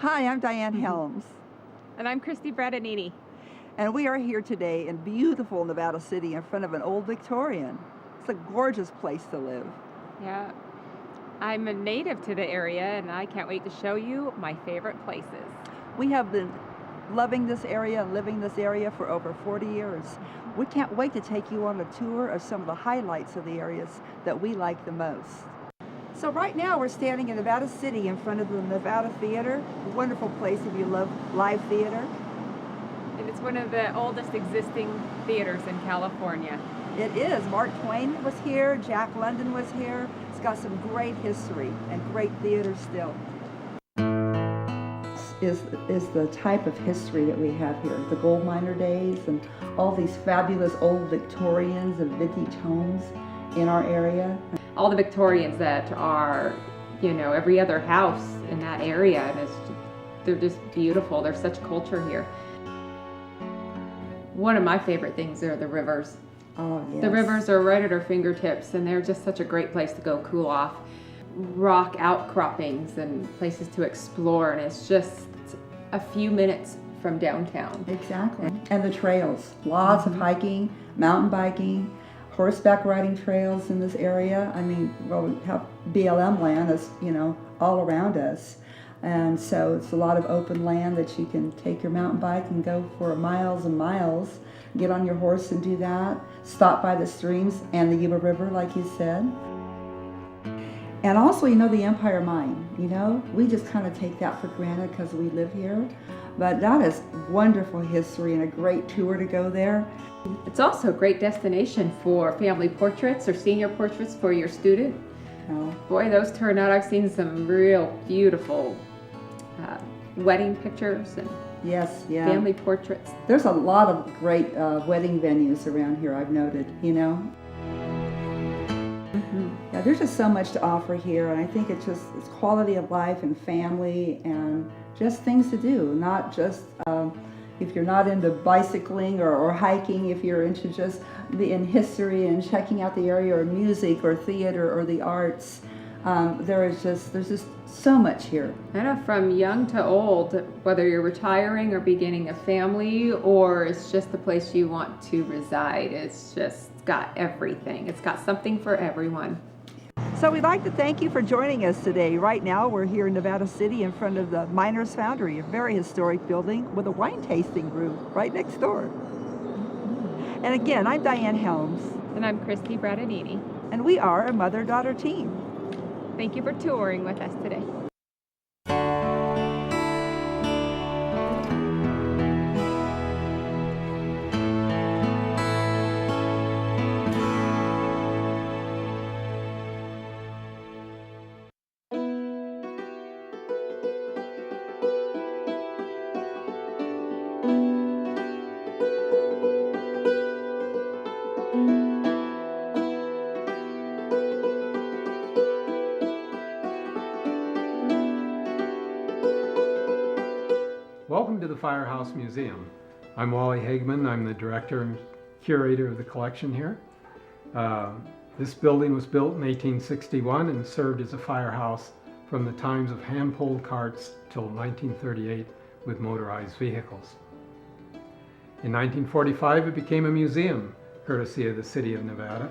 Hi, I'm Diane Helms, And I'm Christy Bradinini. and we are here today in beautiful Nevada City in front of an old Victorian. It's a gorgeous place to live. Yeah, I'm a native to the area and I can't wait to show you my favorite places. We have been loving this area and living this area for over 40 years. We can't wait to take you on a tour of some of the highlights of the areas that we like the most. So right now we're standing in Nevada City in front of the Nevada Theater, a wonderful place if you love live theater. And it's one of the oldest existing theaters in California. It is. Mark Twain was here, Jack London was here. It's got some great history and great theater still. Is the type of history that we have here, the gold miner days and all these fabulous old Victorians and vintage homes in our area. All the Victorians that are, every other house in that area, and they're just beautiful. There's such culture here. One of my favorite things are the rivers. Oh, yes. The rivers are right at our fingertips, and they're just such a great place to go cool off. Rock outcroppings and places to explore, and it's just a few minutes from downtown. Exactly. And the trails, lots of hiking, mountain biking, horseback riding trails in this area. I mean, well, we have BLM land as, all around us. And so it's a lot of open land that you can take your mountain bike and go for miles and miles, get on your horse and do that, stop by the streams and the Yuba River, like you said. And also, the Empire Mine, we just kind of take that for granted because we live here. But that is wonderful history and a great tour to go there. It's also a great destination for family portraits or senior portraits for your student. Boy, those turn out. I've seen some real beautiful wedding pictures and Yes, yeah. family portraits. There's a lot of great wedding venues around here, I've noted, Yeah, there's just so much to offer here, and I think it's quality of life and family and just things to do, not just if you're not into bicycling or hiking, if you're into just in history and checking out the area or music or theater or the arts. There's just so much here. I know, from young to old, whether you're retiring or beginning a family or it's just the place you want to reside, it's just got everything. It's got something for everyone. So we'd like to thank you for joining us today. Right now we're here in Nevada City in front of the Miners Foundry, a very historic building with a wine tasting room right next door. And again, I'm Diane Helms. And I'm Christy Bradinini. And we are a mother-daughter team. Thank you for touring with us today. Welcome to the Firehouse Museum. I'm Wally Hagman. I'm the director and curator of the collection here. This building was built in 1861 and served as a firehouse from the times of hand-pulled carts till 1938 with motorized vehicles. In 1945 it became a museum, courtesy of the City of Nevada,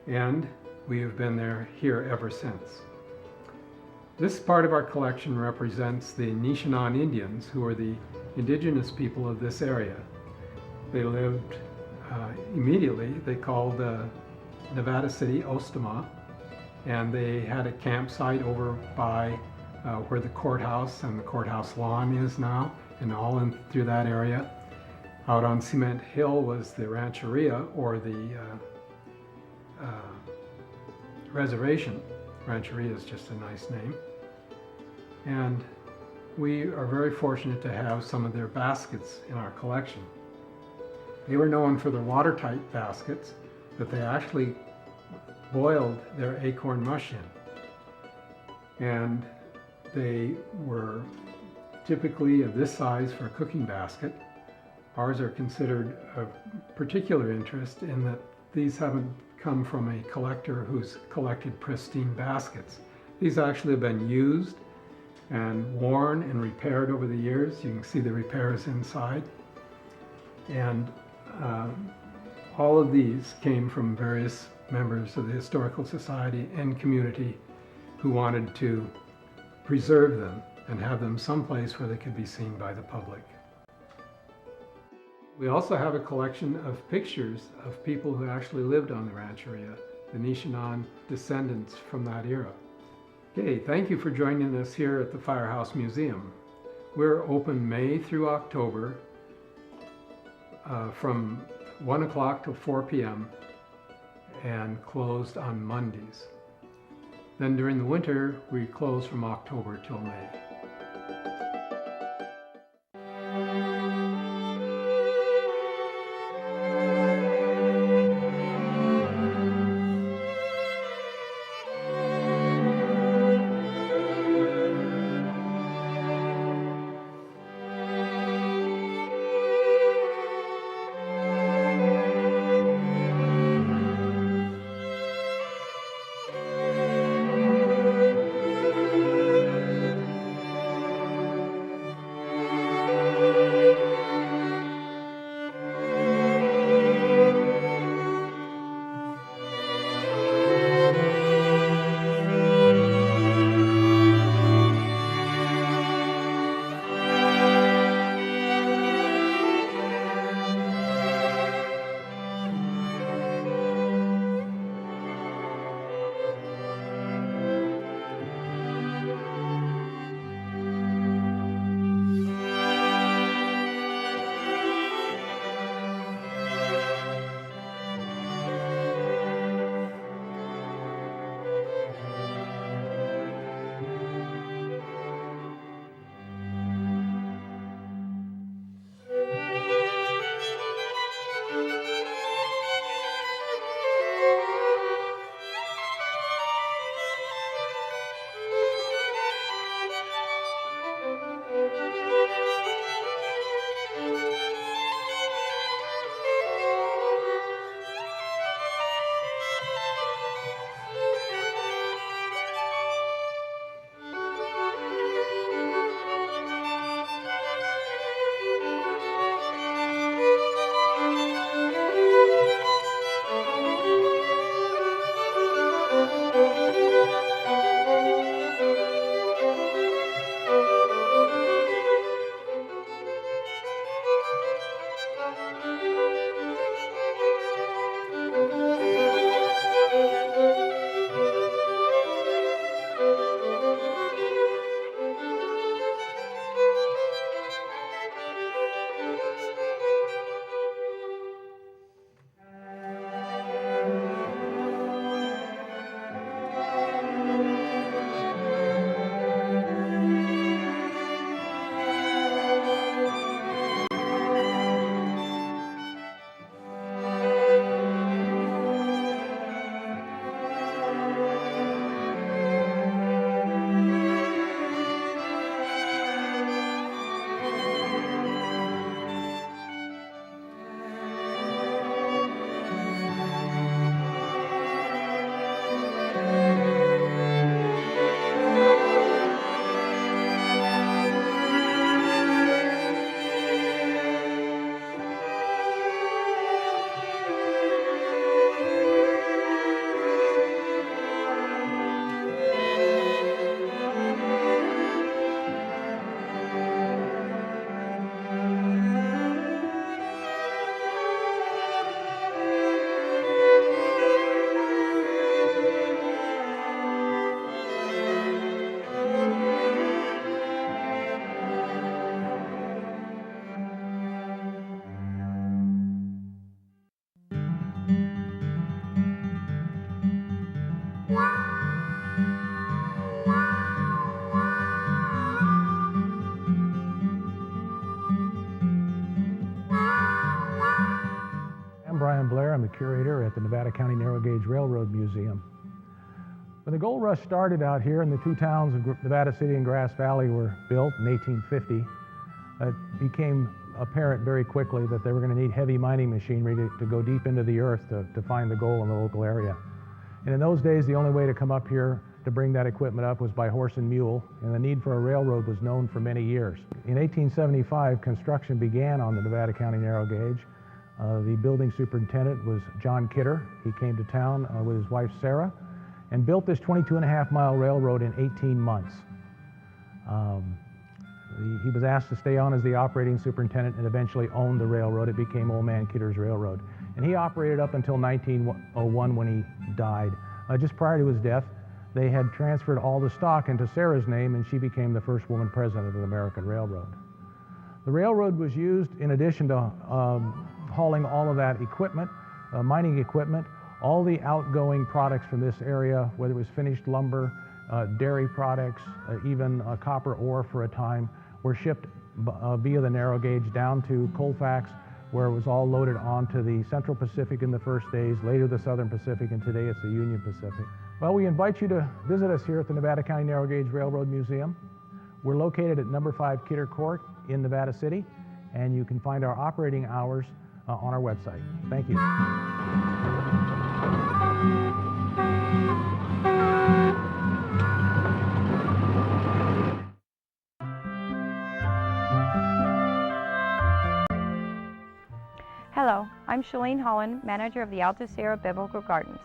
and we have been here ever since. This part of our collection represents the Nishinan Indians, who are the indigenous people of this area. They lived immediately, they called Nevada City Ostama, and they had a campsite over by where the courthouse and the courthouse lawn is now, and all in through that area. Out on Cement Hill was the rancheria, or the reservation. Rancheria is just a nice name. And we are very fortunate to have some of their baskets in our collection. They were known for their watertight baskets, but they actually boiled their acorn mush in. And they were typically of this size for a cooking basket. Ours are considered of particular interest in that these haven't come from a collector who's collected pristine baskets. These actually have been used and worn and repaired over the years. You can see the repairs inside. And all of these came from various members of the Historical Society and community who wanted to preserve them and have them someplace where they could be seen by the public. We also have a collection of pictures of people who actually lived on the Rancheria, the Nishanan descendants from that era. Okay, thank you for joining us here at the Firehouse Museum. We're open May through October from 1 o'clock till 4 p.m. and closed on Mondays. Then during the winter, we close from October till May. Brian Blair. I'm the curator at the Nevada County Narrow Gauge Railroad Museum. When the gold rush started out here and the two towns of Nevada City and Grass Valley were built in 1850, it became apparent very quickly that they were going to need heavy mining machinery to go deep into the earth to find the gold in the local area. And in those days, the only way to come up here to bring that equipment up was by horse and mule, and the need for a railroad was known for many years. In 1875, construction began on the Nevada County narrow gauge. The building superintendent was John Kidder. He came to town with his wife Sarah and built this 22.5-mile railroad in 18 months. He was asked to stay on as the operating superintendent and eventually owned the railroad. It became Old Man Kidder's Railroad. And he operated up until 1901 when he died. Just prior to his death, they had transferred all the stock into Sarah's name, and she became the first woman president of the American Railroad. The railroad was used, in addition to hauling all of that equipment, mining equipment, all the outgoing products from this area, whether it was finished lumber, dairy products, even copper ore for a time, were shipped via the narrow gauge down to Colfax, where it was all loaded onto the Central Pacific in the first days, later the Southern Pacific, and today it's the Union Pacific. Well, we invite you to visit us here at the Nevada County Narrow Gauge Railroad Museum. We're located at number 5 Kidder Court in Nevada City, and you can find our operating hours on our website. Thank you. Hello, I'm Shalene Holland, manager of the Alta Sierra Biblical Gardens.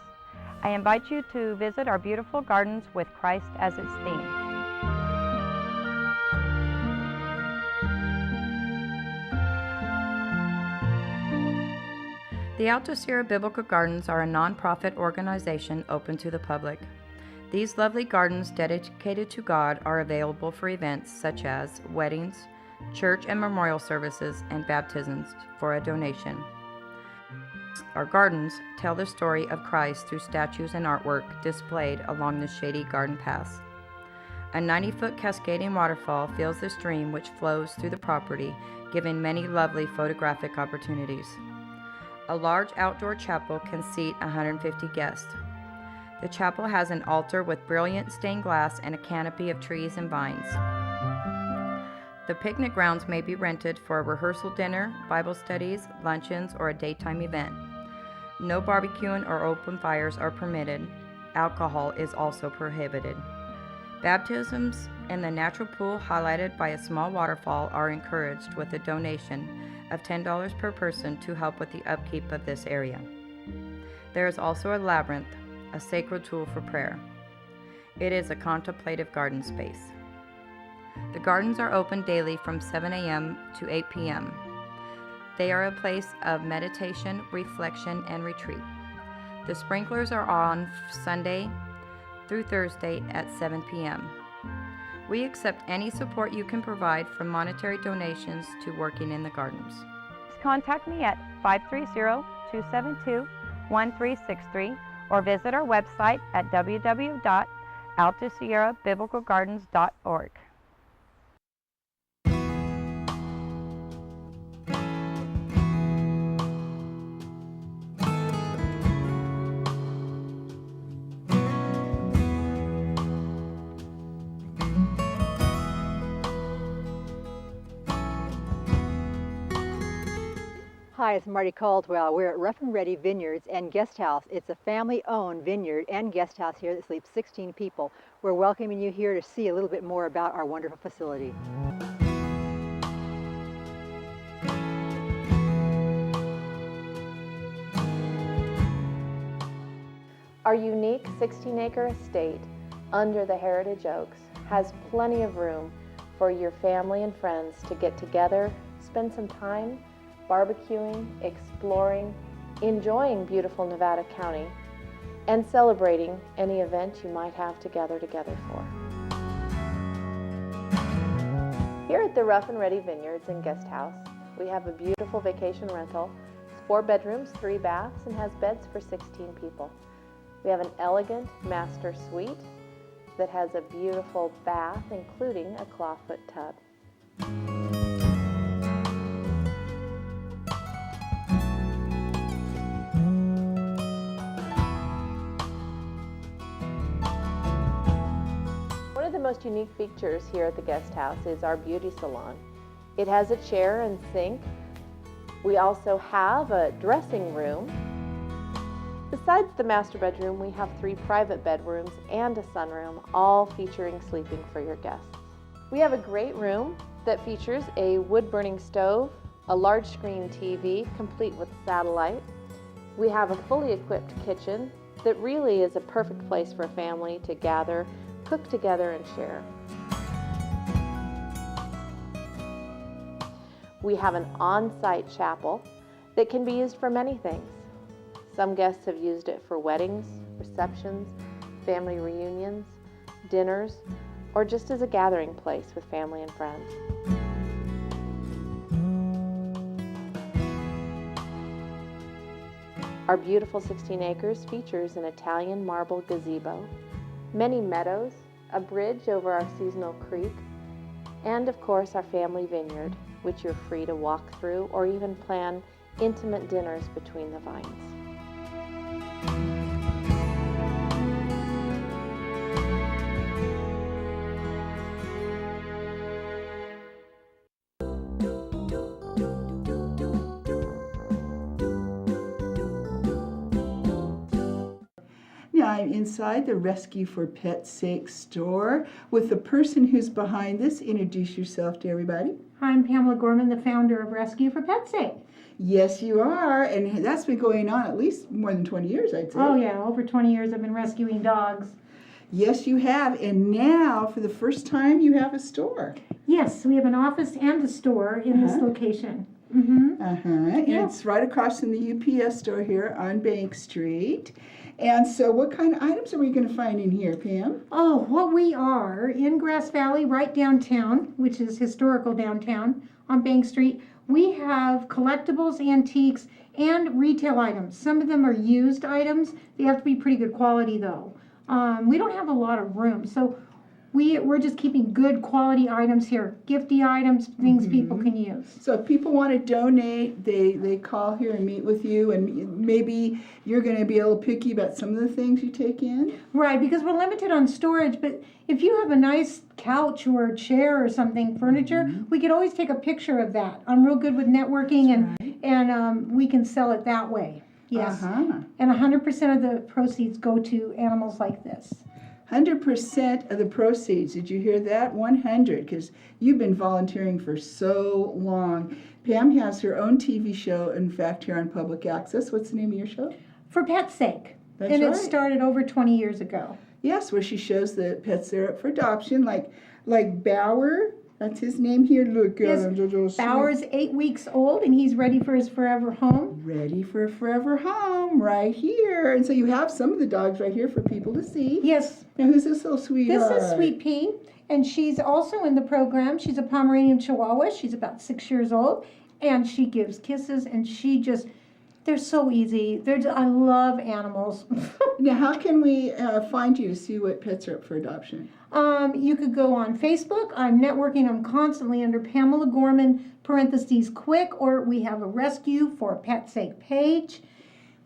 I invite you to visit our beautiful gardens with Christ as its theme. The Alta Sierra Biblical Gardens are a non-profit organization open to the public. These lovely gardens dedicated to God are available for events such as weddings, church and memorial services, and baptisms for a donation. Our gardens tell the story of Christ through statues and artwork displayed along the shady garden paths. A 90-foot cascading waterfall fills the stream which flows through the property, giving many lovely photographic opportunities. A large outdoor chapel can seat 150 guests. The chapel has an altar with brilliant stained glass and a canopy of trees and vines. The picnic grounds may be rented for a rehearsal dinner, Bible studies, luncheons, or a daytime event. No barbecuing or open fires are permitted. Alcohol is also prohibited. Baptisms in the natural pool, highlighted by a small waterfall, are encouraged with a donation of $10 per person to help with the upkeep of this area. There is also a labyrinth, a sacred tool for prayer. It is a contemplative garden space. The gardens are open daily from 7 a.m. to 8 p.m. They are a place of meditation, reflection, and retreat. The sprinklers are on Sunday through Thursday at 7 p.m. We accept any support you can provide, from monetary donations to working in the gardens. Contact me at 530-272-1363 or visit our website at www.altasierrabiblicalgardens.org. Hi, it's Marty Caldwell. We're at Rough and Ready Vineyards and Guest House. It's a family-owned vineyard and guest house here that sleeps 16 people. We're welcoming you here to see a little bit more about our wonderful facility. Our unique 16-acre estate under the Heritage Oaks has plenty of room for your family and friends to get together, spend some time barbecuing, exploring, enjoying beautiful Nevada County, and celebrating any event you might have to gather together for. Here at the Rough and Ready Vineyards and Guest House, we have a beautiful vacation rental. It's 4 bedrooms, 3 baths, and has beds for 16 people. We have an elegant master suite that has a beautiful bath, including a clawfoot tub. One of the most unique features here at the guest house is our beauty salon. It has a chair and sink. We also have a dressing room. Besides the master bedroom, we have 3 private bedrooms and a sunroom, all featuring sleeping for your guests. We have a great room that features a wood-burning stove, a large screen TV complete with satellite. We have a fully equipped kitchen that really is a perfect place for a family to gather, cook together, and share. We have an on-site chapel that can be used for many things. Some guests have used it for weddings, receptions, family reunions, dinners, or just as a gathering place with family and friends. Our beautiful 16 acres features an Italian marble gazebo, many meadows, a bridge over our seasonal creek, and of course our family vineyard, which you're free to walk through or even plan intimate dinners between the vines. Now I'm inside the Rescue for Pet's Sake store with the person who's behind this. Introduce yourself to everybody. I'm Pamela Gorman, the founder of Rescue for Pet's Sake. Yes, you are, and that's been going on at least more than 20 years, I'd say. Oh yeah, over 20 years I've been rescuing dogs. Yes, you have, and now for the first time you have a store. Yes, we have an office and a store in this location. Mm-hmm. And Yeah. it's right across from the UPS store here on Bank Street. And so what kind of items are we going to find in here, Pam? Oh, what we are in Grass Valley, right downtown, which is historical downtown on Bank Street. We have collectibles, antiques, and retail items. Some of them are used items. They have to be pretty good quality though. We don't have a lot of room, so we're just keeping good quality items here. Gifty items, things people can use. So if people want to donate, they call here and meet with you, and maybe you're going to be able to picky about some of the things you take in? Right, because we're limited on storage, but if you have a nice couch or a chair or something, furniture, we could always take a picture of that. I'm real good with networking, and we can sell it that way. Yes. And 100% of the proceeds go to animals like this. 100% of the proceeds. Did you hear that? 100, because you've been volunteering for so long. Pam has her own TV show, in fact, here on Public Access. What's the name of your show? For Pet's Sake. That's and right. it started over 20 years ago. Yes, where she shows the pets that are up for adoption, like Bauer. That's his name here. Look Yes, at him. Bauer's 8 weeks old, and he's ready for his forever home. Ready for a forever home right here. And so you have some of the dogs right here for people to see. Yes. Now, who's this little sweetheart? This is Sweet Pea, and she's also in the program. She's a Pomeranian Chihuahua. She's about 6 years old, and she gives kisses, and they're so easy. I love animals. Now, how can we find you to see what pets are up for adoption? You could go on Facebook. I'm networking. I'm constantly under Pamela Gorman, _quick, or we have a Rescue for Pet's Sake page.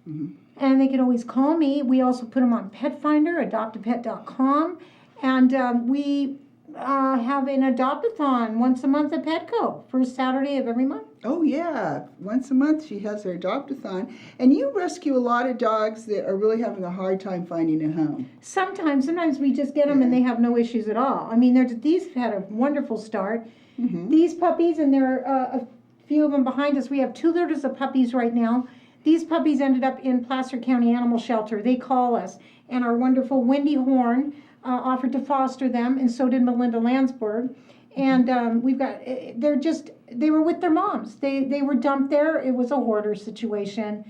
And they can always call me. We also put them on Pet Finder, adoptapet.com. And we have an adopt-a-thon once a month at Petco, first Saturday of every month. Oh, yeah. Once a month she has her adopt-a-thon. And you rescue a lot of dogs that are really having a hard time finding a home. Sometimes we just get them and they have no issues at all. I mean, these have had a wonderful start. These puppies, and there are a few of them behind us. We have 2 litters of puppies right now. These puppies ended up in Placer County Animal Shelter. They call us, and our wonderful Wendy Horn offered to foster them, and so did Melinda Landsberg. And they were with their moms. They were dumped there. It was a hoarder situation.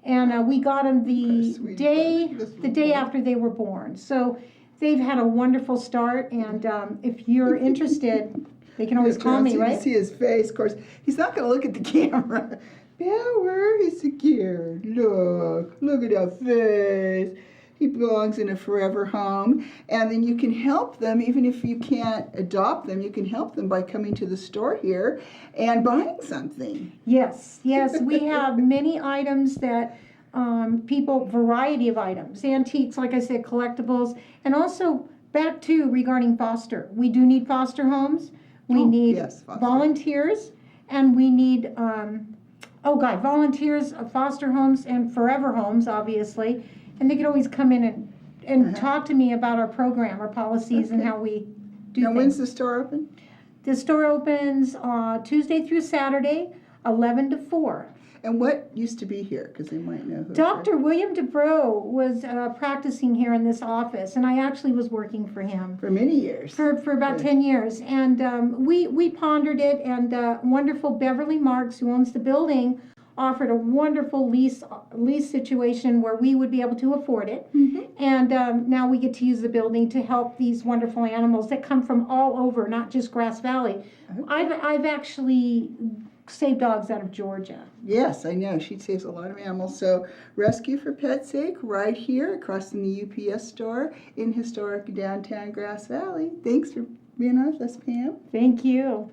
And we got them the day after they were born. So they've had a wonderful start. And if you're interested, they can always call me, right? You can see his face. Of course, he's not going to look at the camera. Bauer, he's scared. Look at that face. He belongs in a forever home. And then you can help them, even if you can't adopt them, you can help them by coming to the store here and buying something. Yes, we have many items that variety of items, antiques, like I said, collectibles, and also back to regarding foster. We do need foster homes. We need yes, foster. volunteers, and we need Oh God, volunteers, foster homes and forever homes, obviously. And they could always come in and talk to me about our program, our policies, and how we do Now, things. when's the store open? The store opens Tuesday through Saturday, 11 to 4. And what used to be here? Because they might know who. Dr. William DeBrow was practicing here in this office, and I actually was working for him. For many years. For about 10 years. And we pondered it, and wonderful Beverly Marks, who owns the building, offered a wonderful lease situation where we would be able to afford it. And now we get to use the building to help these wonderful animals that come from all over, not just Grass Valley. I've actually saved dogs out of Georgia. Yes, I know. She saves a lot of animals. So Rescue for Pet's Sake right here across from the UPS store in historic downtown Grass Valley. Thanks for being on with us, Pam. Thank you.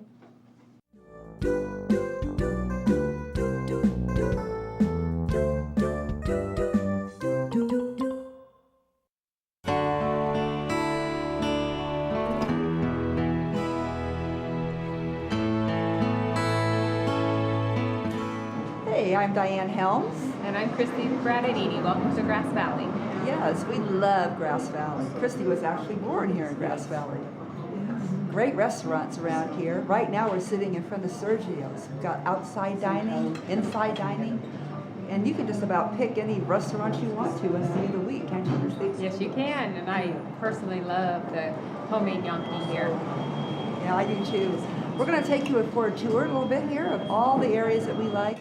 Hey, I'm Diane Helms. And I'm Christy Bradadini. Welcome to Grass Valley. Yes, we love Grass Valley. Christy was actually born here in Grass Valley. Great restaurants around here. Right now we're sitting in front of Sergio's. We've got outside dining, inside dining, and you can just about pick any restaurant you want to any day of the week, can't you, Christy? Yes, you can. And I personally love the homemade Yankee here. Yeah, I do too. We're going to take you for a tour a little bit here of all the areas that we like.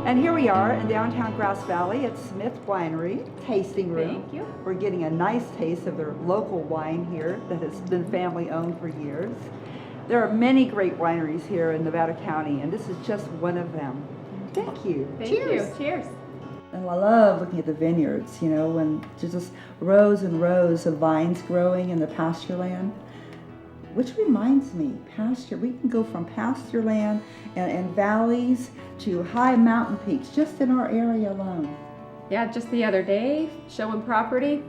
And here we are in downtown Grass Valley at Smith Winery Tasting Room. Thank you. We're getting a nice taste of their local wine here that has been family owned for years. There are many great wineries here in Nevada County, and this is just one of them. Thank you. Thank you. Cheers. And I love looking at the vineyards, you know, when there's just rows and rows of vines growing in the pasture land. Which reminds me, pasture, we can go from pasture land and valleys to high mountain peaks just in our area alone. Yeah, just the other day, showing property,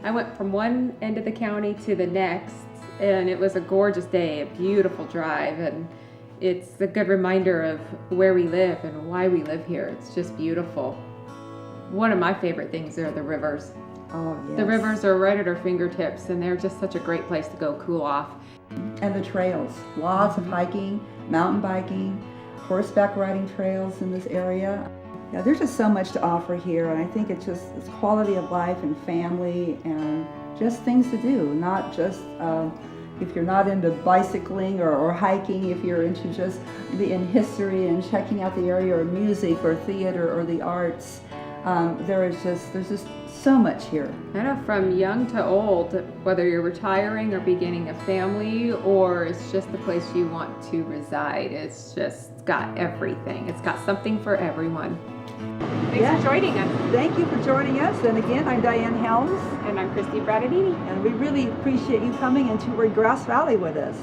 I went from one end of the county to the next, and it was a gorgeous day, a beautiful drive, and it's a good reminder of where we live and why we live here. It's just beautiful. One of my favorite things are the rivers. Oh, yes. The rivers are right at our fingertips, and they're just such a great place to go cool off. And the trails, lots of hiking, mountain biking, horseback riding trails in this area. Yeah, there's just so much to offer here, and I think it's quality of life and family and just things to do, not just if you're not into bicycling or hiking, if you're into just in history and checking out the area or music or theater or the arts. There's just so much here. I know, from young to old, whether you're retiring or beginning a family, or it's just the place you want to reside, it's just got everything. It's got something for everyone. Thanks for joining us. Thank you for joining us. And again, I'm Diane Helms. And I'm Christy Bradadini. And we really appreciate you coming and touring Grass Valley with us.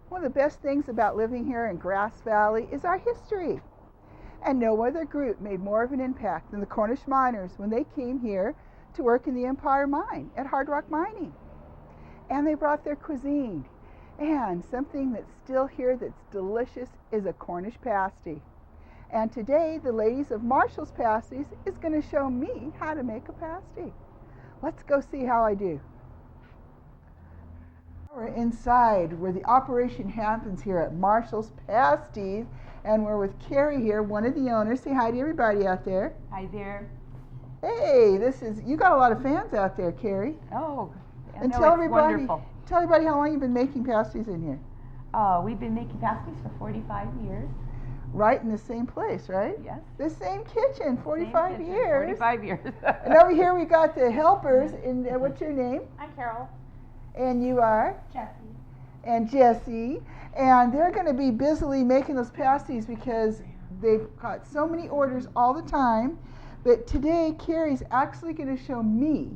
One of the best things about living here in Grass Valley is our history. And no other group made more of an impact than the Cornish miners when they came here to work in the Empire Mine at Hard Rock Mining. And they brought their cuisine. And something that's still here that's delicious is a Cornish pasty. And today, the ladies of Marshall's Pasties is going to show me how to make a pasty. Let's go see how I do. We're inside where the operation happens here at Marshall's Pasties, and we're with Carrie here, one of the owners. Say hi to everybody out there. Hi there. Hey, you got a lot of fans out there, Carrie. Oh, And no, tell it's wonderful. everybody how long you've been making pasties in here. We've been making pasties for 45 years. Right in the same place, right? Yes. The same kitchen, 45 Same kitchen, years. 45 years. And over here we got the helpers. And what's your name? I'm Carol. And you are? Jessie. And Jessie. And they're going to be busily making those pasties because they've got so many orders all the time. But today, Carrie's actually going to show me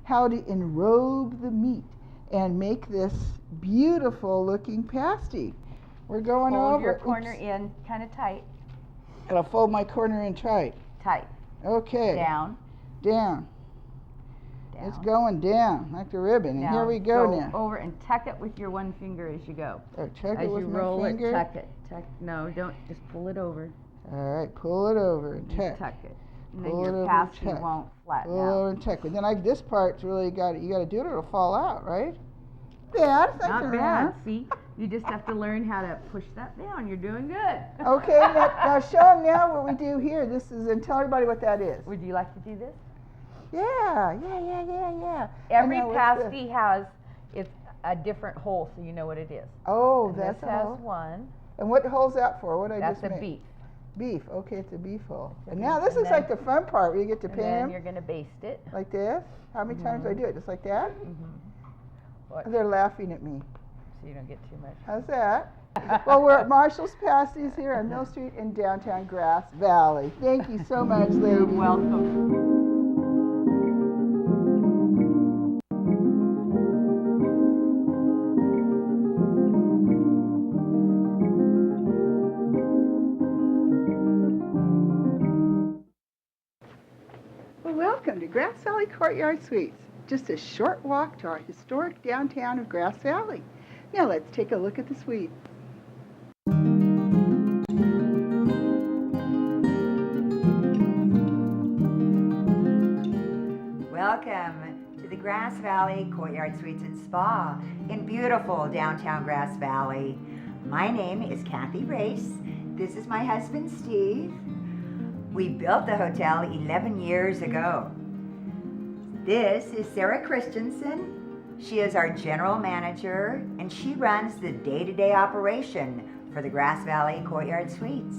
how to enrobe the meat and make this beautiful looking pasty. We're going Fold over. your corner Oops. in kind of tight. And I'll fold my corner in tight. Tight. Okay. Down. Down. Down. It's going down like the ribbon. And Now, here we go now. over and tuck it with your one finger as you go. Oh, tuck As it with you my roll finger. it, tuck it. Tuck. No, don't. Just pull it over. All right, pull it over and And tuck. tuck it. And Pull then it your over, pasty tuck. won't flatten Pull out. over and tuck. But then this part's really you got to do it or it'll fall out, right? Yeah, that's Not nothing bad. wrong. See, you just have to learn how to push that down. You're doing good. Okay, now show them now what we do here. This is, and tell everybody what that is. Would you like to do this? Yeah. Every I know, what's this? pasty has it's a different hole, so you know what it is. Oh, And that's this a has hole. one. And what hole's that for? What I That's just a made? beef. Beef. Okay, it's a beef hole. It's a And now beef, this and is like the fun part where you get to And paint then them you're gonna baste it. like this. How many times do I do it? Just like that? Watch, They're laughing at me. so you don't get too much. How's that? Well, we're at Marshall's Pasties here on Mill Street in downtown Grass Valley. Thank you so much, You're ladies. welcome. Well, welcome to Grass Valley Courtyard Suites. Just a short walk to our historic downtown of Grass Valley. Now let's take a look at the suite. Welcome to the Grass Valley Courtyard Suites and Spa in beautiful downtown Grass Valley. My name is Kathy Race. This is my husband, Steve. We built the hotel 11 years ago. This is Sarah Christensen. She is our general manager and she runs the day-to-day operation for the Grass Valley Courtyard Suites.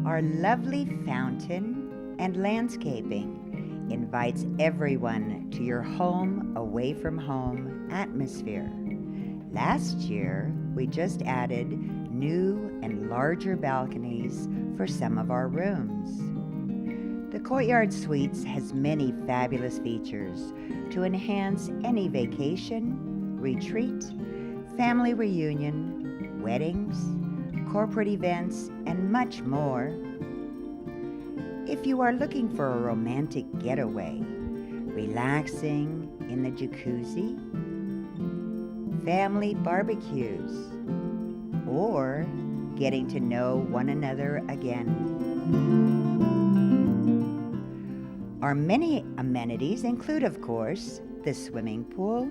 Our lovely fountain and landscaping invites everyone to your home away from home atmosphere. Last year, we just added new and larger balconies for some of our rooms. The Courtyard Suites has many fabulous features to enhance any vacation, retreat, family reunion, weddings, corporate events, and much more. If you are looking for a romantic getaway, relaxing in the jacuzzi, family barbecues, or getting to know one another again. Our many amenities include, of course, the swimming pool,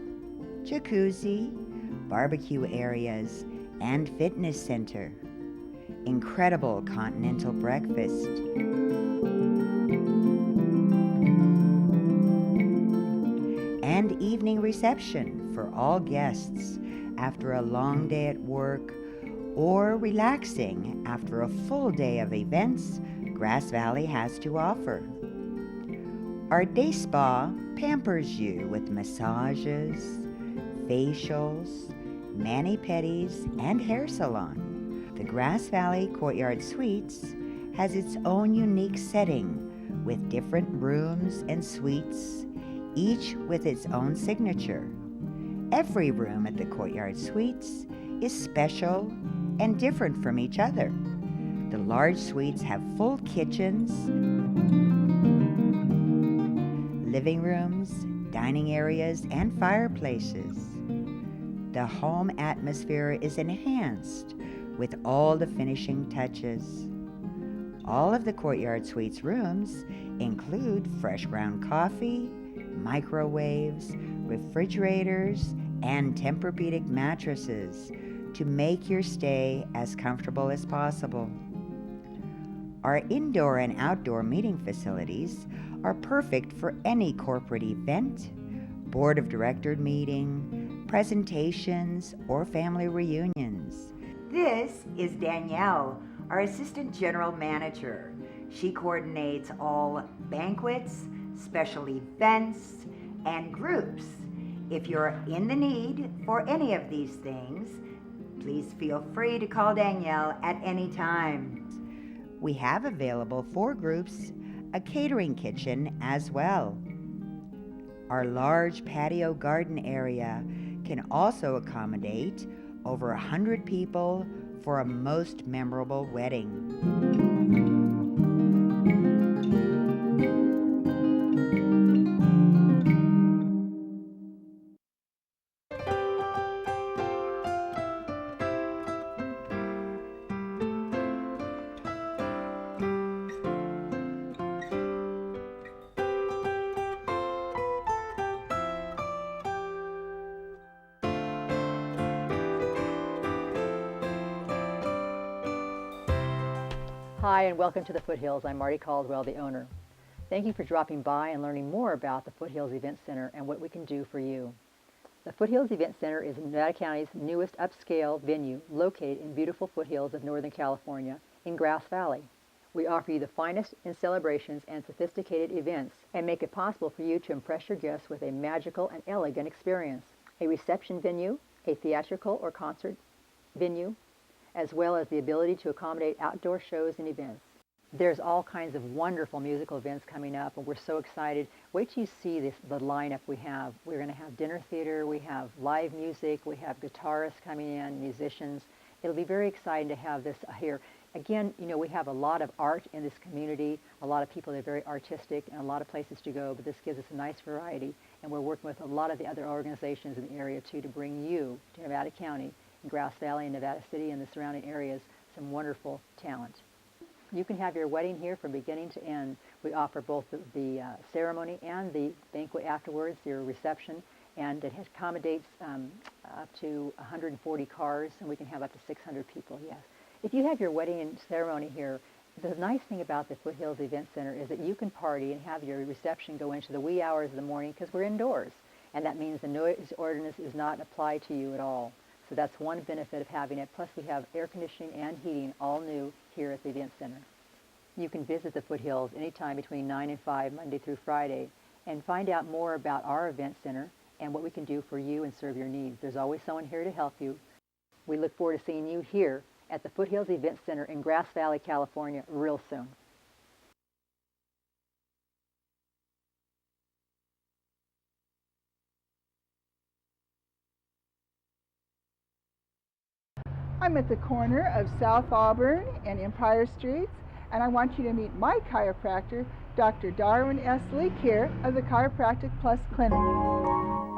jacuzzi, barbecue areas, and fitness center. Incredible continental breakfast. And evening reception for all guests after a long day at work or relaxing after a full day of events Grass Valley has to offer. Our day spa pampers you with massages, facials, mani-pedis, and hair salon. The Grass Valley Courtyard Suites has its own unique setting with different rooms and suites, each with its own signature. Every room at the Courtyard Suites is special and different from each other. The large suites have full kitchens, living rooms, dining areas, and fireplaces. The home atmosphere is enhanced with all the finishing touches. All of the Courtyard Suites rooms include fresh ground coffee, microwaves, refrigerators, and Tempur-Pedic mattresses to make your stay as comfortable as possible. Our indoor and outdoor meeting facilities are perfect for any corporate event, board of director meeting, presentations, or family reunions. This is Danielle, our assistant general manager. She coordinates all banquets, special events, and groups. If you're in the need for any of these things, please feel free to call Danielle at any time. We have available for groups a catering kitchen as well. Our large patio garden area can also accommodate over 100 people for a most memorable wedding. Hi, and welcome to the Foothills. I'm Marty Caldwell, the owner. Thank you for dropping by and learning more about the Foothills Event Center and what we can do for you. The Foothills Event Center is Nevada County's newest upscale venue located in beautiful foothills of Northern California in Grass Valley. We offer you the finest in celebrations and sophisticated events and make it possible for you to impress your guests with a magical and elegant experience. A reception venue, a theatrical or concert venue, as well as the ability to accommodate outdoor shows and events. There's all kinds of wonderful musical events coming up, and we're so excited. Wait till you see the lineup we have. We're going to have dinner theater, we have live music, we have guitarists coming in, musicians. It'll be very exciting to have this here. Again, you know, we have a lot of art in this community, a lot of people that are very artistic, and a lot of places to go, but this gives us a nice variety, and we're working with a lot of the other organizations in the area, too, to bring you to Nevada County, Grass Valley and Nevada City and the surrounding areas, some wonderful talent. You can have your wedding here from beginning to end. We offer both the ceremony and the banquet afterwards, your reception, and it accommodates up to 140 cars, and we can have up to 600 people, yes. If you have your wedding and ceremony here, the nice thing about the Foothills Event Center is that you can party and have your reception go into the wee hours of the morning because we're indoors, and that means the noise ordinance is not applied to you at all. So that's one benefit of having it. Plus we have air conditioning and heating all new here at the Event Center. You can visit the Foothills anytime between 9 and 5, Monday through Friday, and find out more about our Event Center and what we can do for you and serve your needs. There's always someone here to help you. We look forward to seeing you here at the Foothills Event Center in Grass Valley, California, real soon. I'm at the corner of South Auburn and Empire Streets, and I want you to meet my chiropractor, Dr. Darwin S. Leak here of the Chiropractic Plus Clinic.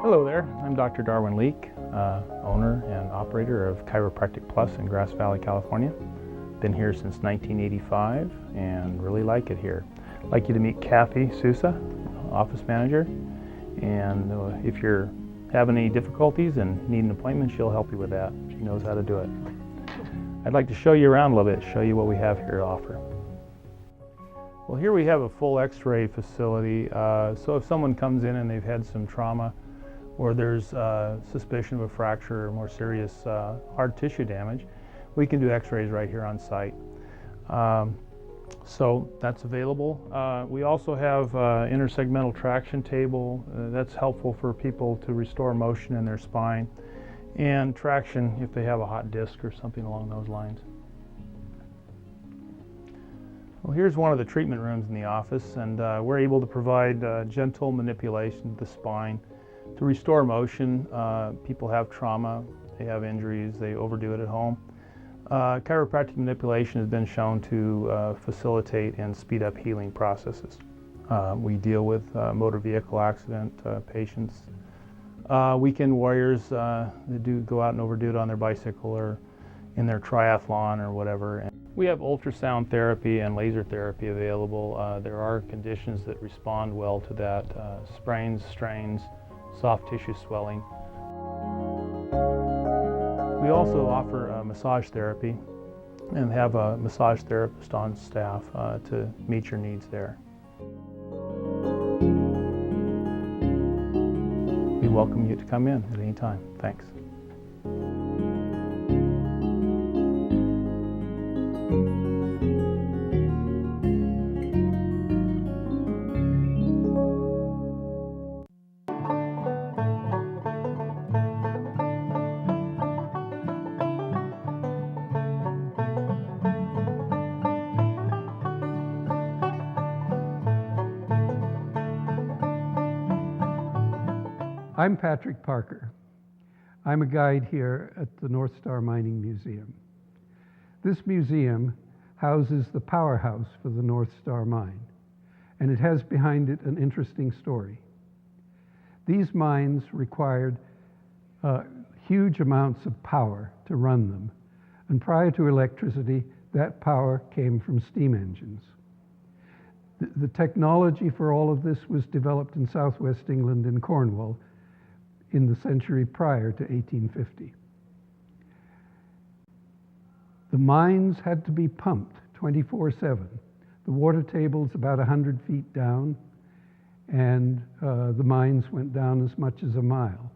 Hello there, I'm Dr. Darwin Leak, owner and operator of Chiropractic Plus in Grass Valley, California. Been here since 1985 and really like it here. I'd like you to meet Kathy Sousa, office manager, and if you're having any difficulties and need an appointment, she'll help you with that. She knows how to do it. I'd like to show you around a little bit, show you what we have here to offer. Well, here we have a full x-ray facility, so if someone comes in and they've had some trauma or there's suspicion of a fracture or more serious hard tissue damage, we can do x-rays right here on site. So that's available. We also have intersegmental traction table. That's helpful for people to restore motion in their spine, and traction if they have a hot disc or something along those lines. Well, here's one of the treatment rooms in the office, and we're able to provide gentle manipulation of the spine to restore motion. People have trauma, they have injuries, they overdo it at home. Chiropractic manipulation has been shown to facilitate and speed up healing processes. We deal with motor vehicle accident patients, weekend warriors that do go out and overdo it on their bicycle or in their triathlon or whatever. And we have ultrasound therapy and laser therapy available. There are conditions that respond well to that, sprains, strains, soft tissue swelling. We also offer massage therapy and have a massage therapist on staff to meet your needs there. We welcome you to come in at any time. Thanks. I'm Patrick Parker. I'm a guide here at the North Star Mining Museum. This museum houses the powerhouse for the North Star mine, and it has behind it an interesting story. These mines required huge amounts of power to run them, and prior to electricity, that power came from steam engines. The technology for all of this was developed in southwest England in Cornwall in the century prior to 1850. The mines had to be pumped 24/7. The water table's about 100 feet down, and the mines went down as much as a mile.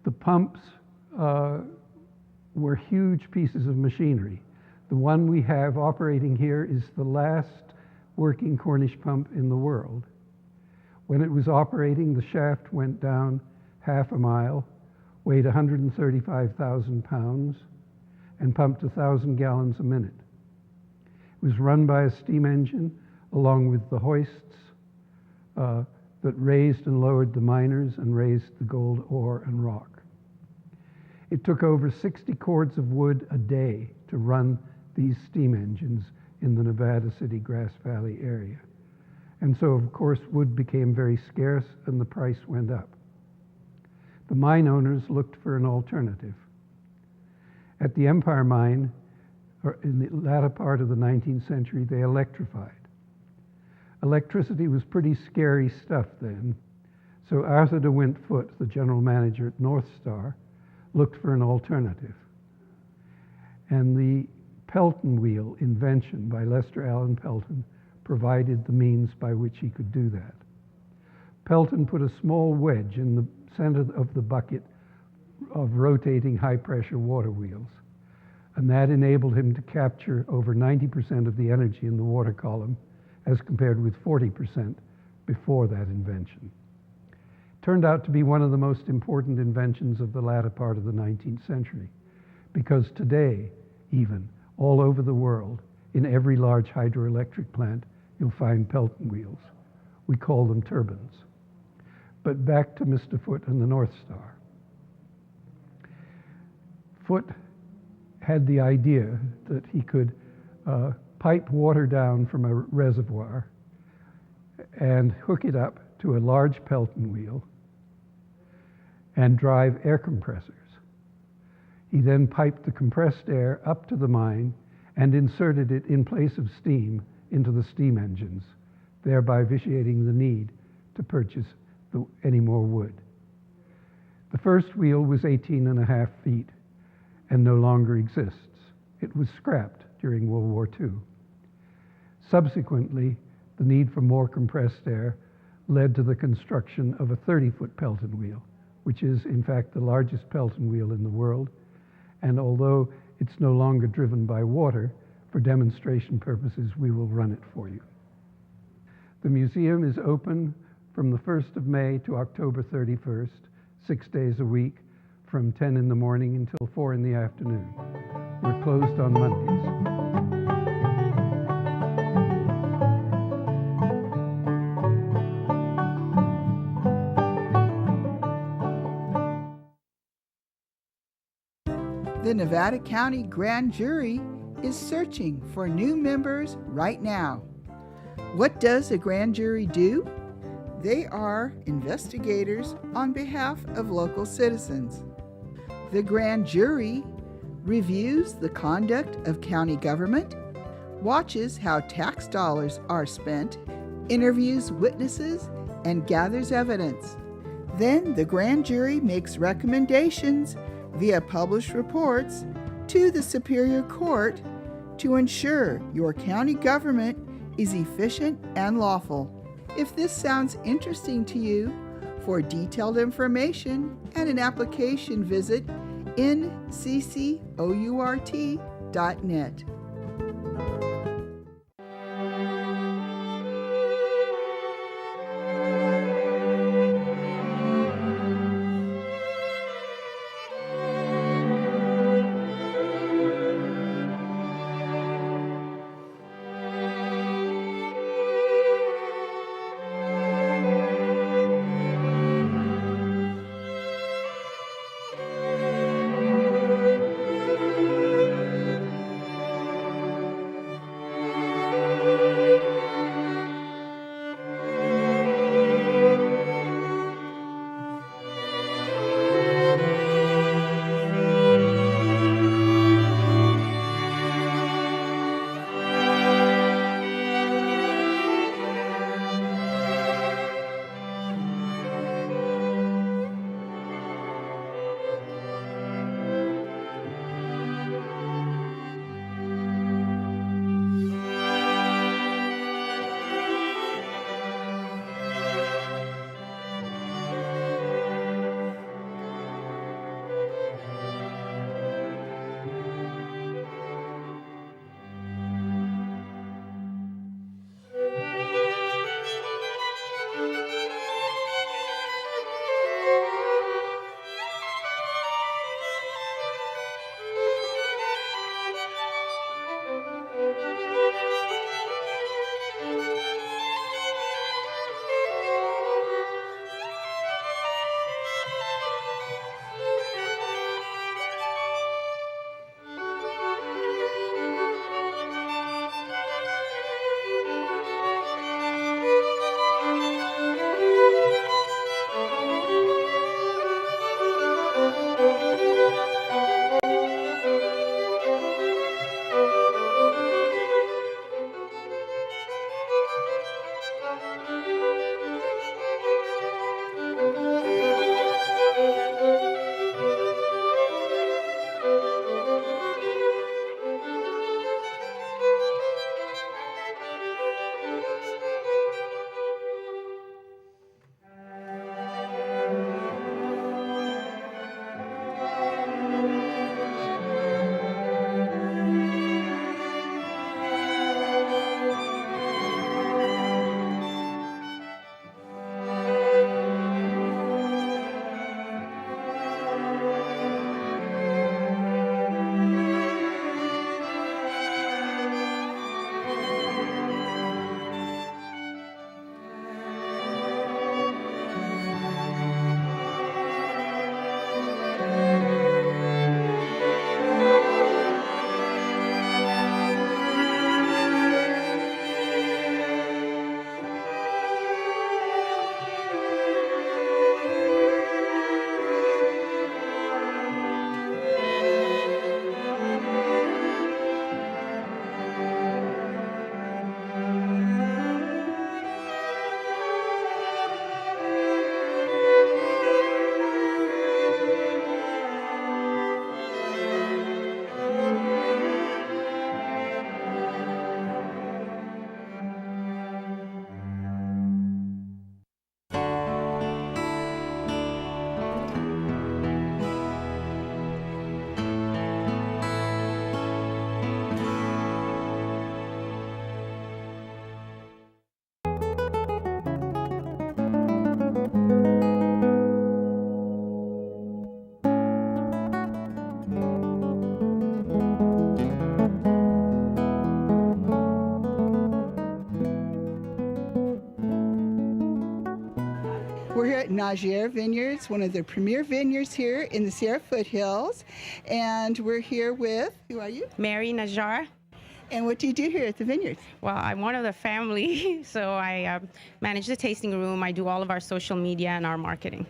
The pumps were huge pieces of machinery. The one we have operating here is the last working Cornish pump in the world. When it was operating, the shaft went down half a mile, weighed 135,000 pounds, and pumped 1,000 gallons a minute. It was run by a steam engine along with the hoists that raised and lowered the miners and raised the gold ore and rock. It took over 60 cords of wood a day to run these steam engines in the Nevada City Grass Valley area. And so, of course, wood became very scarce and the price went up. The mine owners looked for an alternative. At the Empire Mine, or in the latter part of the 19th century, they electrified. Electricity was pretty scary stuff then, so Arthur de Wint-Foote, the general manager at North Star, looked for an alternative. And the Pelton wheel invention by Lester Allen Pelton provided the means by which he could do that. Pelton put a small wedge in the center of the bucket of rotating high-pressure water wheels, and that enabled him to capture over 90% of the energy in the water column, as compared with 40% before that invention. Turned out to be one of the most important inventions of the latter part of the 19th century, because today, even, all over the world, in every large hydroelectric plant, you'll find Pelton wheels. We call them turbines. But back to Mr. Foote and the North Star. Foote had the idea that he could pipe water down from a reservoir and hook it up to a large Pelton wheel and drive air compressors. He then piped the compressed air up to the mine and inserted it in place of steam into the steam engines, thereby vitiating the need to purchase any more wood. The first wheel was 18.5 feet and no longer exists. It was scrapped during World War II. Subsequently, the need for more compressed air led to the construction of a 30-foot Pelton wheel, which is in fact the largest Pelton wheel in the world. And although it's no longer driven by water, for demonstration purposes, we will run it for you. The museum is open from the 1st of May to October 31st, 6 days a week, from 10 in the morning until 4 in the afternoon. We're closed on Mondays. The Nevada County Grand Jury is searching for new members right now. What does a grand jury do? They are investigators on behalf of local citizens. The grand jury reviews the conduct of county government, watches how tax dollars are spent, interviews witnesses, and gathers evidence. Then the grand jury makes recommendations via published reports to the Superior Court to ensure your county government is efficient and lawful. If this sounds interesting to you, for detailed information and an application, visit nccourt.net. Nagier Vineyards, one of the premier vineyards here in the Sierra Foothills. And we're here with, who are you? Mary Najar. And what do you do here at the vineyards? Well, I'm one of the family, so I manage the tasting room. I do all of our social media and our marketing.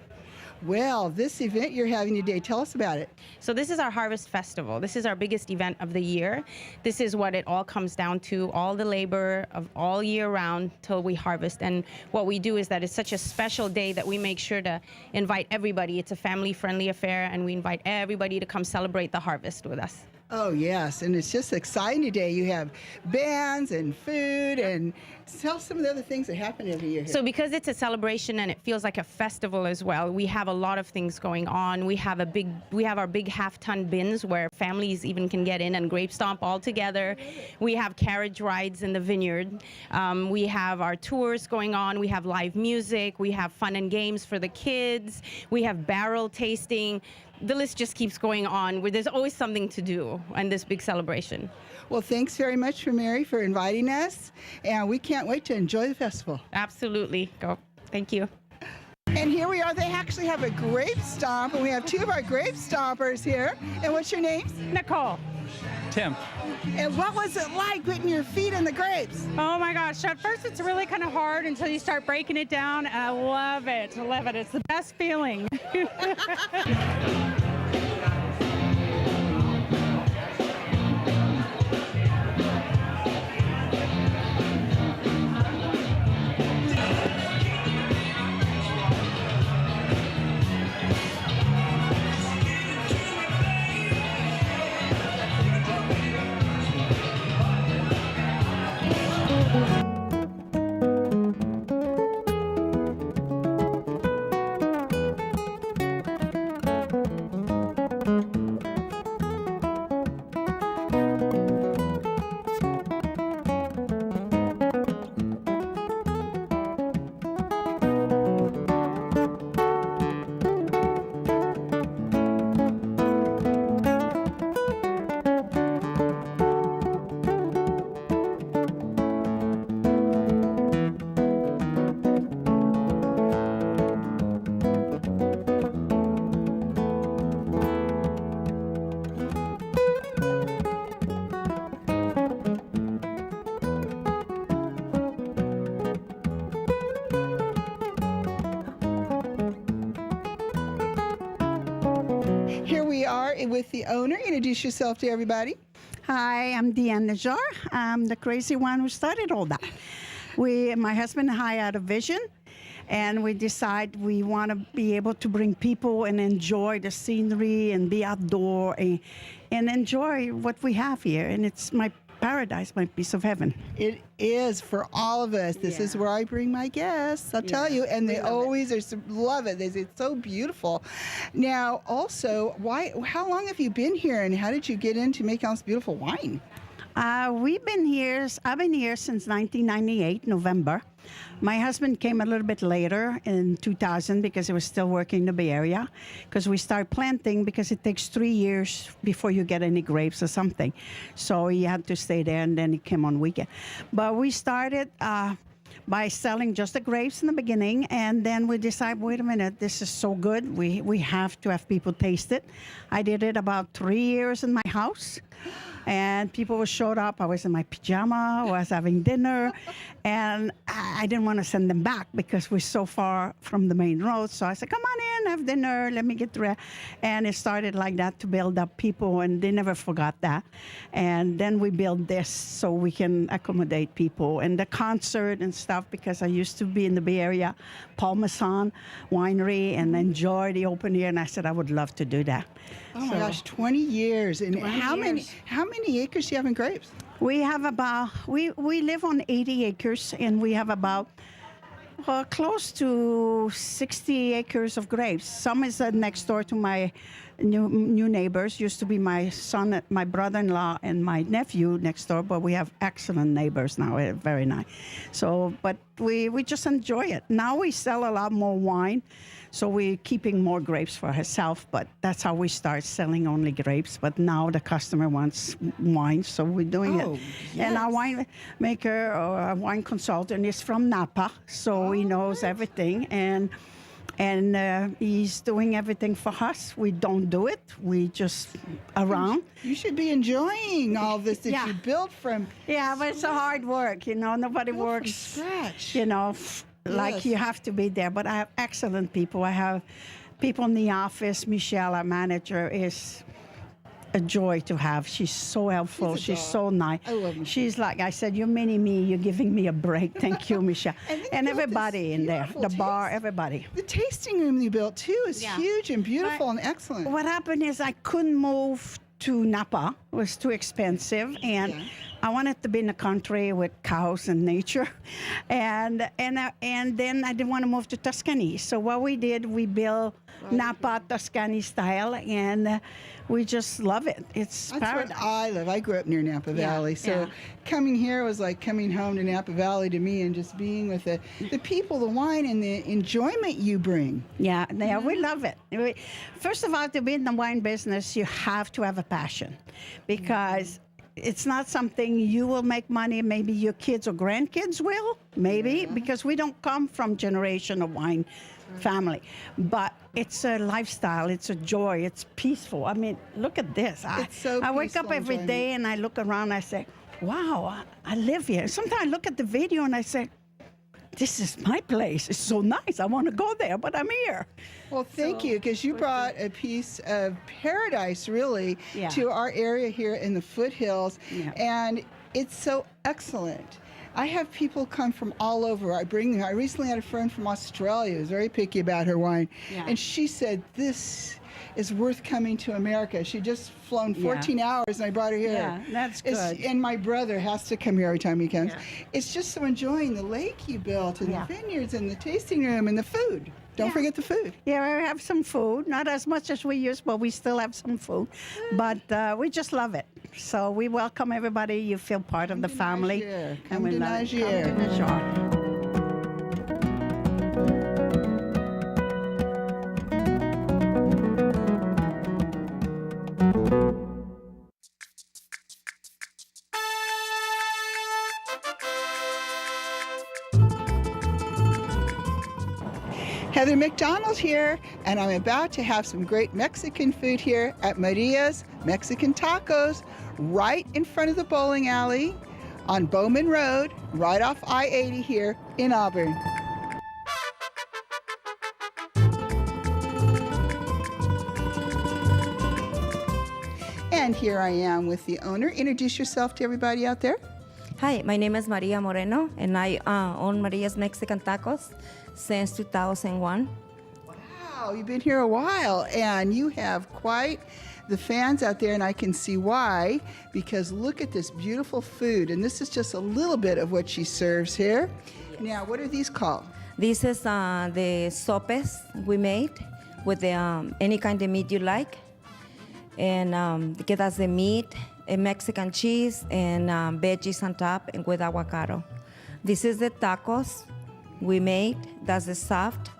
Well, this event you're having today, tell us about it. So this is our Harvest Festival. This is our biggest event of the year. This is what it all comes down to, all the labor of all year round till we harvest. And what we do is that it's such a special day that we make sure to invite everybody. It's a family-friendly affair, and we invite everybody to come celebrate the harvest with us. Oh, yes, and it's just exciting today. You have bands and food, and tell us some of the other things that happen every year here. So because it's a celebration and it feels like a festival as well, we have a lot of things going on. We have our big half-ton bins where families even can get in and grape stomp all together. We have carriage rides in the vineyard. We have our tours going on. We have live music. We have fun and games for the kids. We have barrel tasting. The list just keeps going on, where there's always something to do in this big celebration. Well, thanks very much for Mary for inviting us, and we can't wait to enjoy the festival. Absolutely. Go. Thank you. And here we are. They actually have a grape stomp, and we have two of our grape stompers here. And what's your names? Nicole. Tim. And what was it like putting your feet in the grapes? Oh my gosh, at first it's really kind of hard until you start breaking it down, and I love it. I love it. It's the best feeling. Here we are with the owner. Introduce yourself to everybody. Hi, I'm Deanne Najar. I'm the crazy one who started all that. My husband and I had a vision, and we decide we want to be able to bring people and enjoy the scenery and be outdoor and enjoy what we have here. And it's my paradise, my piece of heaven. It is for all of us. This is where I bring my guests, I'll tell you, and they always love it. They say it's so beautiful. Now, also, how long have you been here, and how did you get into making all this beautiful wine? I've been here since 1998, November. My husband came a little bit later in 2000 because he was still working in the Bay Area, because we start planting because it takes 3 years before you get any grapes or something. So he had to stay there, and then he came on weekend. But we started by selling just the grapes in the beginning, and then we decided, wait a minute, this is so good. We have to have people taste it. I did it about 3 years in my house. And people showed up. I was in my pajama, I was having dinner, and I didn't want to send them back because we're so far from the main road. So I said, come on in, have dinner, let me get through. And it started like that to build up people, and they never forgot that. And then we built this so we can accommodate people. And the concert and stuff, because I used to be in the Bay Area, Paul Masson Winery, and enjoy the open air, and I said I would love to do that. Oh my gosh, 20 years. And 20 how years. many acres do you have in grapes? We have about, we live on 80 acres, and we have about close to 60 acres of grapes. Some is next door to my new neighbors. Used to be my son, my brother-in-law, and my nephew next door, but we have excellent neighbors now. Very nice. So, but we just enjoy it. Now we sell a lot more wine, so we're keeping more grapes for herself, but that's how we start selling only grapes. But now the customer wants wine, so we're doing it. Yes. And our winemaker or our wine consultant is from Napa, so he knows everything. And he's doing everything for us. We don't do it. We just around. You should be enjoying all this that Yeah. you built from. Yeah, but it's a hard work, you know. Nobody Built from works, scratch. you know, like Yes. you have to be there. But I have excellent people. I have people in the office. Michelle, our manager, is a joy to have. She's so helpful. She's a She's doll. so nice. I love Michelle. She's like, I said, you're mini me. You're giving me a break. Thank you, Michelle. And they And built this everybody in there, beautiful the bar, taste. everybody. The tasting room you built too is Yeah. huge and beautiful But and excellent. What happened is I couldn't move to Napa. It was too expensive, and Yeah. I wanted to be in the country with cows and nature, and then I didn't want to move to Tuscany. So what we did, we built Napa Tuscany style, and we just love it. It's That's paradise. where I live. I grew up near Napa Yeah, Valley, so yeah. coming here was like coming home to Napa Valley to me, and just being with the people, the wine, and the enjoyment you bring. Yeah, we love it. First of all, to be in the wine business, you have to have a passion, because it's not something you will make money. Maybe your kids or grandkids will, maybe, because we don't come from generation of wine family. But it's a lifestyle. It's a joy. It's peaceful. I mean, look at this. It's so I wake up peaceful every enjoyment. day and I look around. I say, wow, I live here. Sometimes I look at the video and I say, this is my place. It's so nice. I want to go there, but I'm here. Well, thank you, because you brought a piece of paradise, really, Yeah. to our area here in the foothills, Yeah. and it's so excellent. I have people come from all over. I bring them. I recently had a friend from Australia who was very picky about her wine, Yeah. and she said this is worth coming to America. She just flown 14 hours, and I brought her here. Yeah, that's It's- good. and my brother has to come here every time he comes. Yeah. It's just so enjoying the lake you built, and Yeah. the vineyards, and the tasting room, and the food. Don't forget the food. Yeah, we have some food, not as much as we used, but we still have some food. But we just love it. So we welcome everybody. You feel part of the family. Niger. And Come we to love it. Niger. Come to Niger. Heather McDonald here, and I'm about to have some great Mexican food here at Maria's Mexican Tacos, right in front of the bowling alley on Bowman Road, right off I-80 here in Auburn. And here I am with the owner. Introduce yourself to everybody out there. Hi, my name is Maria Moreno, and I own Maria's Mexican Tacos since 2001. Wow, you've been here a while, and you have quite the fans out there, and I can see why, because look at this beautiful food, and this is just a little bit of what she serves here. Now, what are these called? This is the sopes we made with the, any kind of meat you like. And that's the meat, a Mexican cheese, and veggies on top, and with avocado. This is the tacos we made. That's the soft.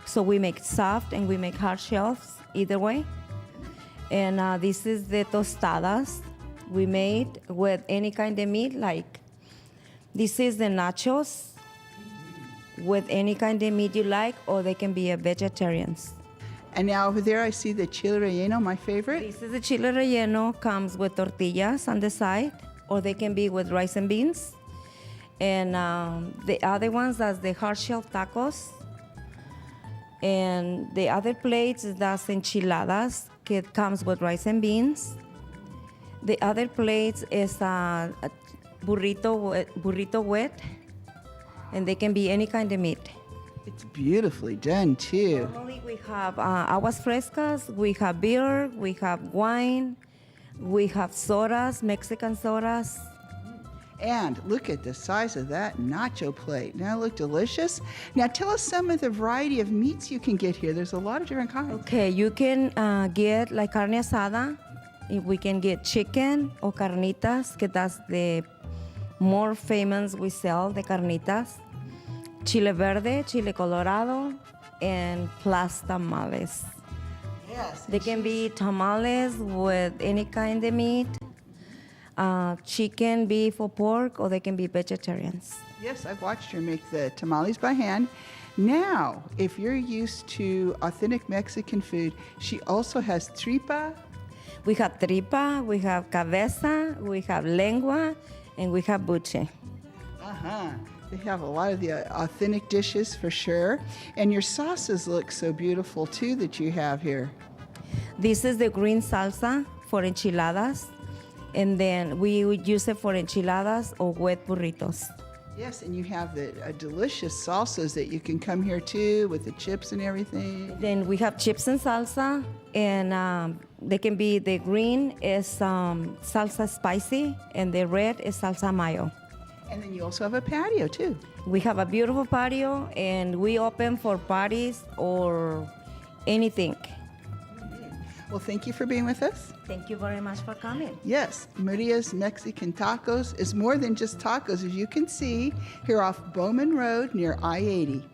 So we make soft and we make hard shells, either way. And this is the tostadas we made with any kind of meat. Like this is the nachos with any kind of meat you like, or they can be a vegetarians. And now over there I see the chile relleno, my favorite. This is the chile relleno, comes with tortillas on the side, or they can be with rice and beans. And the other ones, that's the hard shell tacos. And the other plates, that's enchiladas, it comes with rice and beans. The other plates is a burrito wet, and they can be any kind of meat. It's beautifully done too. Normally we have aguas frescas, we have beer, we have wine, we have sodas, Mexican sodas. And look at the size of that nacho plate. Now look delicious. Now tell us some of the variety of meats you can get here. There's a lot of different kinds. Okay, you can get like carne asada. We can get chicken or carnitas, que that's the more famous we sell, the carnitas. Chile verde, chile colorado, and plus tamales. Yes. They can be tamales with any kind of meat, chicken, beef, or pork, or they can be vegetarians. Yes, I've watched her make the tamales by hand. Now, if you're used to authentic Mexican food, she also has tripa. We have tripa, we have cabeza, we have lengua, and we have buche. They have a lot of the authentic dishes for sure. And your sauces look so beautiful too that you have here. This is the green salsa for enchiladas, and then we would use it for enchiladas or wet burritos. Yes, and you have the delicious salsas that you can come here too with the chips and everything. Then we have chips and salsa, and they can be, the green is salsa spicy, and the red is salsa mayo. And then you also have a patio too. We have a beautiful patio, and we open for parties or anything. Well, thank you for being with us. Thank you very much for coming. Yes, Maria's Mexican Tacos is more than just tacos, as you can see here off Bowman Road near I-80.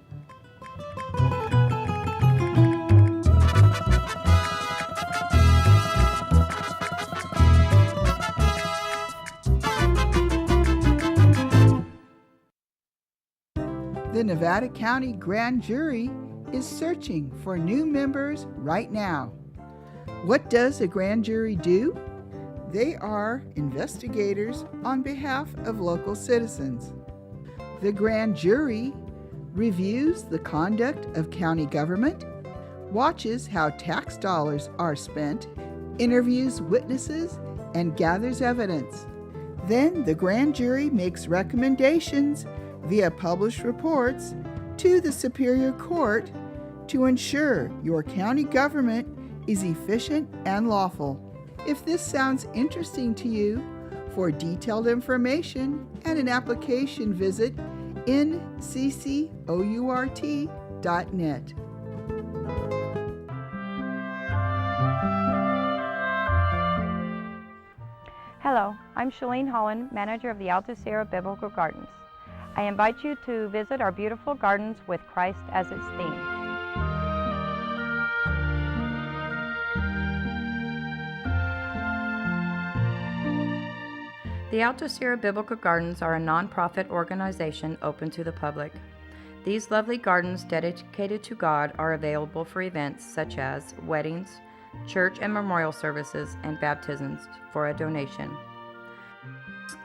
The Nevada County Grand Jury is searching for new members right now. What does a grand jury do? They are investigators on behalf of local citizens. The grand jury reviews the conduct of county government, watches how tax dollars are spent, interviews witnesses, and gathers evidence. Then the grand jury makes recommendations via published reports to the Superior Court to ensure your county government is efficient and lawful. If this sounds interesting to you, for detailed information and an application, visit nccourt.net. Hello, I'm Shalene Holland, manager of the Alta Sierra Biblical Gardens. I invite you to visit our beautiful gardens with Christ as its theme. The Alta Sierra Biblical Gardens are a non-profit organization open to the public. These lovely gardens dedicated to God are available for events such as weddings, church and memorial services, and baptisms for a donation.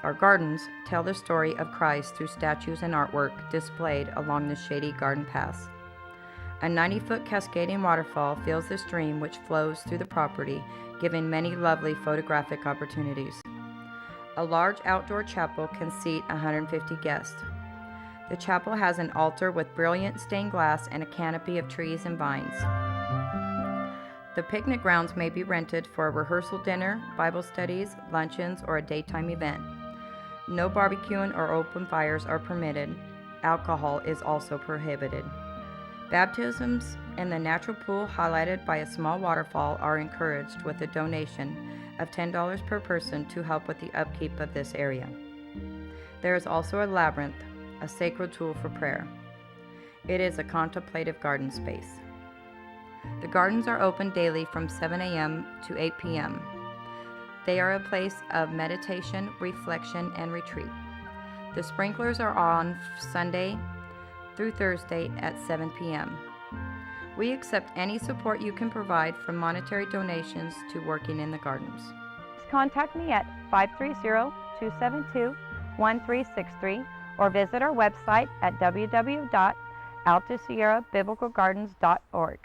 Our gardens tell the story of Christ through statues and artwork displayed along the shady garden paths. A 90-foot cascading waterfall fills the stream which flows through the property, giving many lovely photographic opportunities. A large outdoor chapel can seat 150 guests. The chapel has an altar with brilliant stained glass and a canopy of trees and vines. The picnic grounds may be rented for a rehearsal dinner, Bible studies, luncheons, or a daytime event. No barbecuing or open fires are permitted. Alcohol is also prohibited. Baptisms in the natural pool, highlighted by a small waterfall, are encouraged with a donation of $10 per person to help with the upkeep of this area. There is also a labyrinth, a sacred tool for prayer. It is a contemplative garden space. The gardens are open daily from 7 a.m. to 8 p.m. They are a place of meditation, reflection, and retreat. The sprinklers are on Sunday through Thursday at 7 p.m. We accept any support you can provide, from monetary donations to working in the gardens. Contact me at 530-272-1363 or visit our website at www.altasierrabiblicalgardens.org.